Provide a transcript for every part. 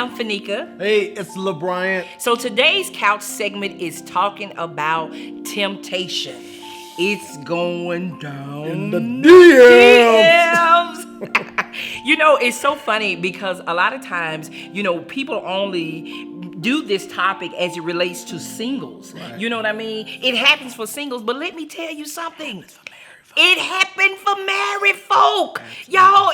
I'm Fanika. Hey, it's LeBryant. So today's couch segment is talking about temptation. It's going down In the DMs. It's so funny because a lot of times, people only do this topic as it relates to singles. Right. You know what I mean? It happens for singles, but let me tell you something. It happened for married folk. Y'all,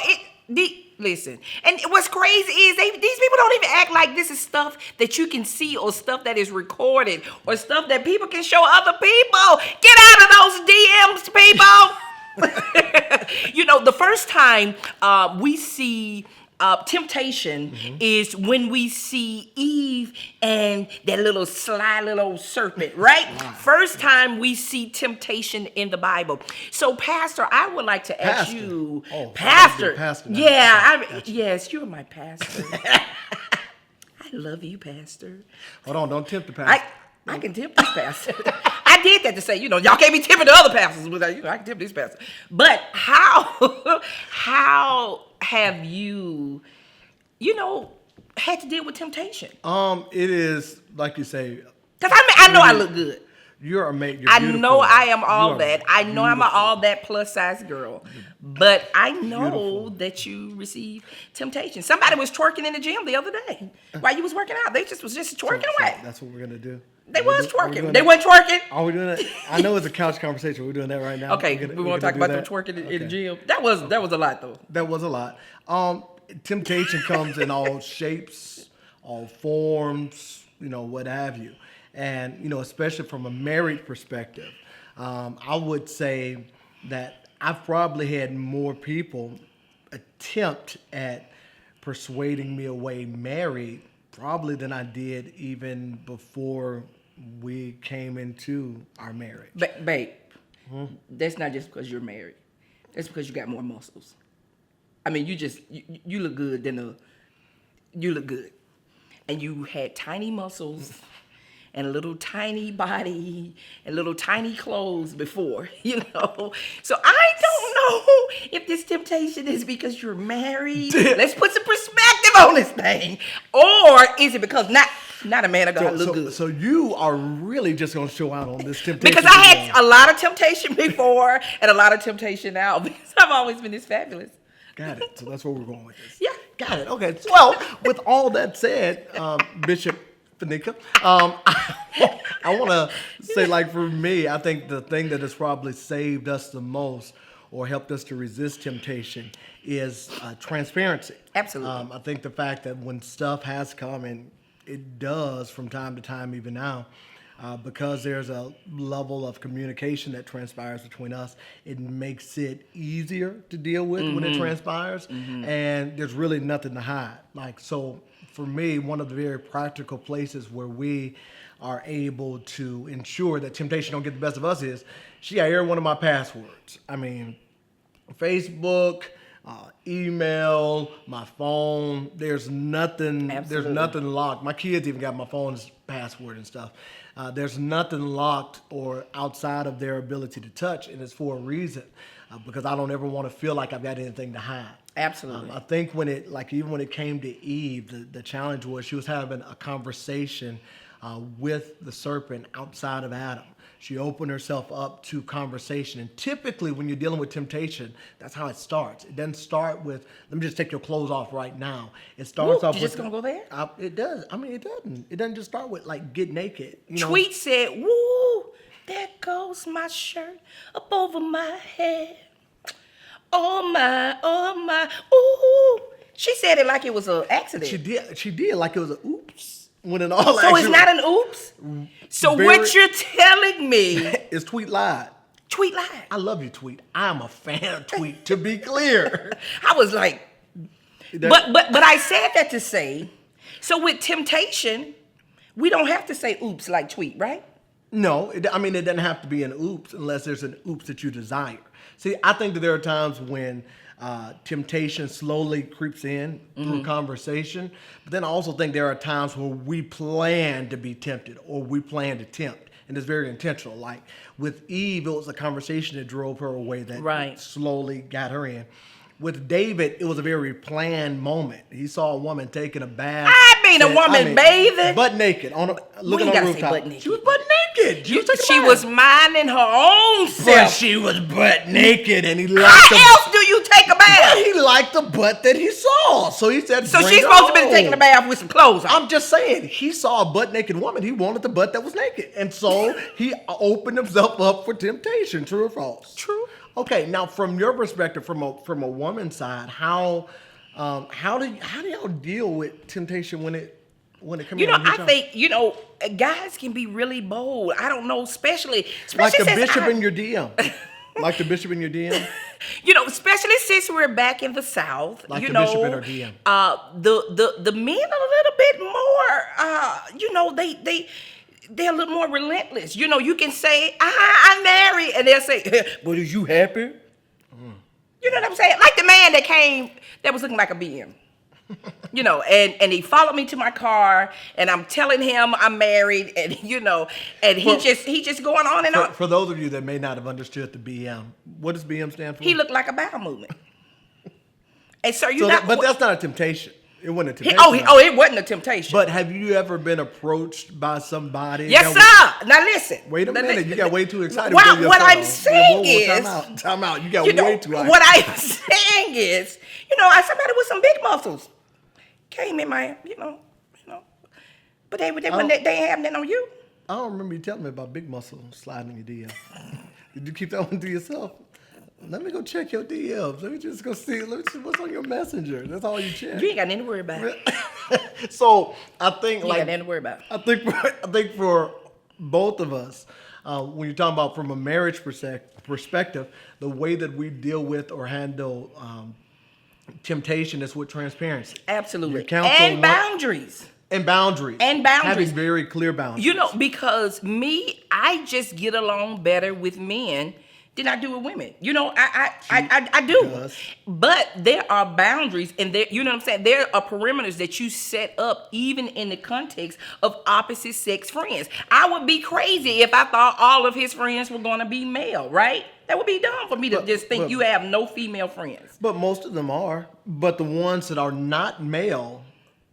listen. And what's crazy is these people don't even act like this is stuff that you can see or stuff that is recorded or stuff that people can show other people. Get out of those DMs, people. The first time we see temptation is when we see Eve and that little sly little serpent, right? Wow. First time we see temptation in the Bible. So, Pastor, I would like to ask you, Pastor. Pastor now. Yeah, Gotcha. yes, you're my pastor. I love you, Pastor. Hold on, don't tempt the pastor. I can tempt this pastor. I did that to say, y'all can't be tempting the other pastors. I can tempt this pastor. But how have you, had to deal with temptation? It is like you say. Because I know I look good. You're amazing. I know I am all that. I know I'm an all that plus size girl. But I know that you receive temptation. Somebody was twerking in the gym the other day while you was working out. They was just twerking away. That's what we're gonna do. They was twerking. They weren't twerking. Are we doing that? I know it's a couch conversation. We're doing that right now. Okay, we want to talk about them twerking in the gym. That was a lot though. That was a lot. Temptation comes in all shapes, all forms, what have you. And, especially from a married perspective, I would say that I've probably had more people attempt at persuading me away married probably than I did even before we came into our marriage. Babe, that's not just because you're married. That's because you got more muscles. I mean, you look good you look good. And you had tiny muscles and a little tiny body and little tiny clothes before, So I don't know if this temptation is because you're married. Let's put some perspective on this thing. Or is it because not a man of God look good? So you are really just going to show out on this temptation. Because I had a lot of temptation before and a lot of temptation now because I've always been this fabulous. Got it. So that's where we're going with this. Yeah. Got it. Okay. Well, with all that said, Bishop Fanika, I want to say, for me, I think the thing that has probably saved us the most or helped us to resist temptation is transparency. Absolutely. I think the fact that when stuff has come, and it does from time to time even now, because there's a level of communication that transpires between us, it makes it easier to deal with when it transpires, and there's really nothing to hide. So for me, one of the very practical places where we are able to ensure that temptation don't get the best of us is she got every one of my passwords. I mean, Facebook, email, my phone. There's nothing. Absolutely. There's nothing locked. My kids even got my phone's password and stuff. There's nothing locked or outside of their ability to touch, and it's for a reason, because I don't ever want to feel like I've got anything to hide. Absolutely. I think even when it came to Eve, the challenge was she was having a conversation with the serpent outside of Adam. She opened herself up to conversation. And typically when you're dealing with temptation, that's how it starts. It doesn't start with, let me just take your clothes off right now. It starts off with... You just going to go there? It does. I mean, it doesn't. It doesn't just start with, get naked. Tweet said, woo, there goes my shirt up over my head. Oh, my, ooh. She said it like it was an accident. She did like it was a oops. When in all so it's not an oops? So what you're telling me is Tweet lied. Tweet lied. I love you, Tweet. I'm a fan of Tweet, to be clear. I was like, but I said that to say, so with temptation, we don't have to say oops like Tweet, right? No, it doesn't have to be an oops unless there's an oops that you desire. See, I think that there are times when temptation slowly creeps in through conversation. But then I also think there are times where we plan to be tempted or we plan to tempt. And it's very intentional. Like with Eve, it was a conversation that drove her away that slowly got her in. With David, it was a very planned moment. He saw a woman taking a bath. A woman bathing. Butt naked. Looking on the rooftop. Butt naked. She was butt naked. She was minding her own But self. she was butt naked, and he liked How else do you take a bath? He liked the butt that he saw. So he said, So "Bring she's her supposed to be on." taking a bath with some clothes on. I'm just saying, he saw a butt naked woman. He wanted the butt that was naked. And so he opened himself up for temptation. True or false? True. Okay, now from your perspective, from a woman's side, how do y'all deal with temptation when it comes? I think guys can be really bold. I don't know, especially like the since bishop in your DM. Like the bishop in your DM. Especially since we're back in the South. Like the bishop in our DM. The men are a little bit more. They're a little more relentless. You can say, I'm married, and they'll say, but is you happy? You know what I'm saying? Like the man that came that was looking like a BM. And he followed me to my car, and I'm telling him I'm married, and and he just going on and on. For those of you that may not have understood the BM, what does BM stand for? He looked like a bowel movement. And so but that's not a temptation. It wasn't a temptation. It wasn't a temptation. But have you ever been approached by somebody? Yes, sir. Now listen. Wait a minute. You got way too excited. What I'm saying is, time out. You got way too excited. What I'm saying is, somebody with some big muscles came in my, but they ain't have nothing on you. I don't remember you telling me about big muscles sliding in your DM. Did you keep that one to yourself? Let me go check your DMs. Let me just go see. Let me see what's on your messenger. That's all you check. You ain't got nothing to worry about. So I think you ain't got nothing to worry about. I think for both of us, when you're talking about from a marriage perspective, the way that we deal with or handle temptation is with transparency. Absolutely. And boundaries. And boundaries. Having very clear boundaries. Because I just get along better with men than I do with women. I do. Does. But there are boundaries, and there, you know what I'm saying? There are perimeters that you set up even in the context of opposite sex friends. I would be crazy if I thought all of his friends were going to be male, right? That would be dumb for me to just think you have no female friends. But most of them are. But the ones that are not male,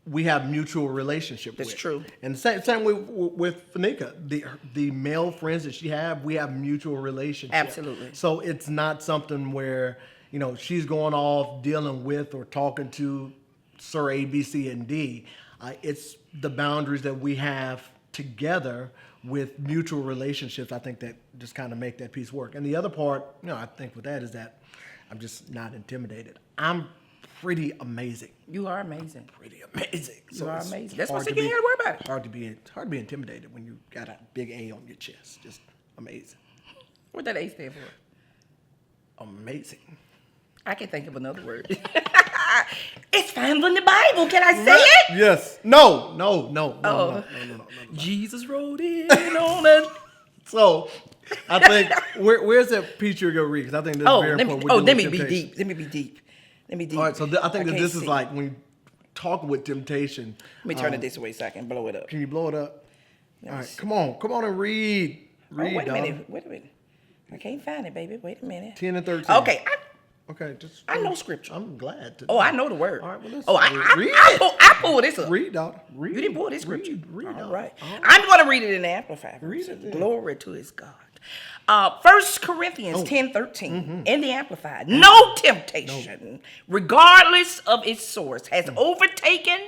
we have mutual relationship with. That's true. And same way with Fanika. The male friends that she have, we have mutual relationship. Absolutely. So it's not something where, she's going off dealing with or talking to Sir A, B, C, and D. It's the boundaries that we have together with mutual relationships, I think, that just kind of make that piece work. And the other part, I think with that is that I'm just not intimidated. I'm pretty amazing. You are amazing. Pretty amazing. You are amazing. That's what you ain't got to worry about it. It's hard to be intimidated when you got a big A on your chest. Just amazing. What that A stand for? Amazing. I can think of another word. It's found in the Bible. Can I say it? Yes. No. Jesus wrote it on it. So, I think where's that piece you're gonna read? Because I think this is very important. Let me be deep. Let me be deep. All right. So I think that this is like when you talk with temptation. Let me turn it this way so I can blow it up. Can you blow it up? All right. Come on and read. Wait a minute. I can't find it, baby. Wait a minute. 10 and 13. Okay. I know scripture. I'm glad to. Oh, I know the word. All right, well, let's read it. I pulled this up. Read, daughter. Read. You didn't pull this scripture. Read, all daughter. right. I'm going to read it in the Amplified. Read it then. Glory to his God. 1 Corinthians 10:13 in the Amplified. No temptation, regardless of its source, has overtaken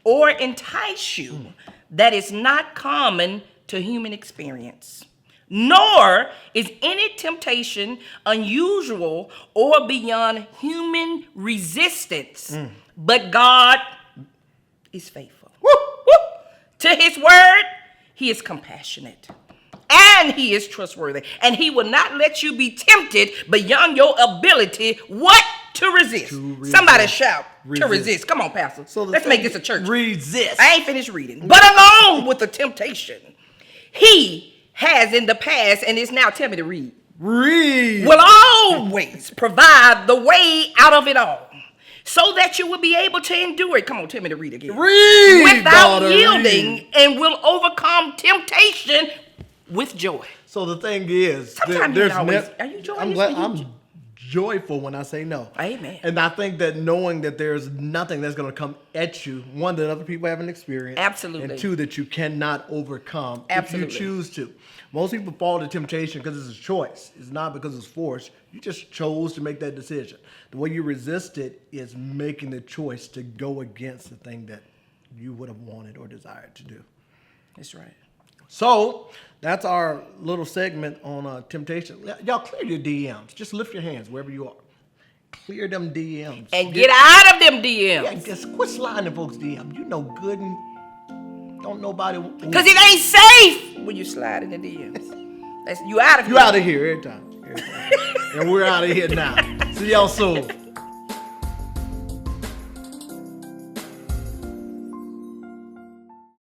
or enticed you that is not common to human experience. Nor is any temptation unusual or beyond human resistance. But God is faithful. To his word, he is compassionate. And he is trustworthy. And he will not let you be tempted beyond your ability. What? To resist. Somebody shout. To resist. Come on, Pastor. So let's make this a church. Resist. I ain't finished reading. But along with the temptation, he has in the past and is now, tell me to read. Will always provide the way out of it all, so that you will be able to endure it. Come on, tell me to read again. Without yielding, and will overcome temptation with joy. So the thing is, sometimes are you joyous? I'm joyful when I say no. Amen. And I think that knowing that there's nothing that's going to come at you, one, that other people haven't experienced. Absolutely. And two, that you cannot overcome Absolutely. if you choose to. Most people fall to temptation because it's a choice. It's not because it's forced. You just chose to make that decision. The way you resist it is making the choice to go against the thing that you would have wanted or desired to do. That's right. So that's our little segment on temptation. Y'all clear your DMs. Just lift your hands wherever you are. Clear them DMs. And get out of them DMs. Yeah, just quit sliding in folks' DMs. You know good and don't nobody. Because it ain't safe when you slide in the DMs. You out of here. You out of here every time. And we're out of here now. See y'all soon.